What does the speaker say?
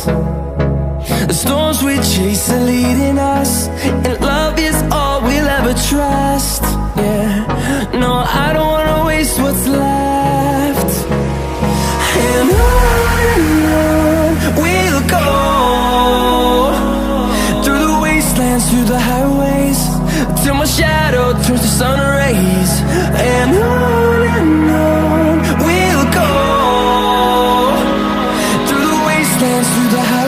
The storms we chase are leading us, and love is all we'll ever trust. Yeah, no, I don't wanna waste what's left. And on we'll go, through the wastelands, through the highways, till my shadow turns to sun rays. And on we'll go, through the wastelands, through the highways.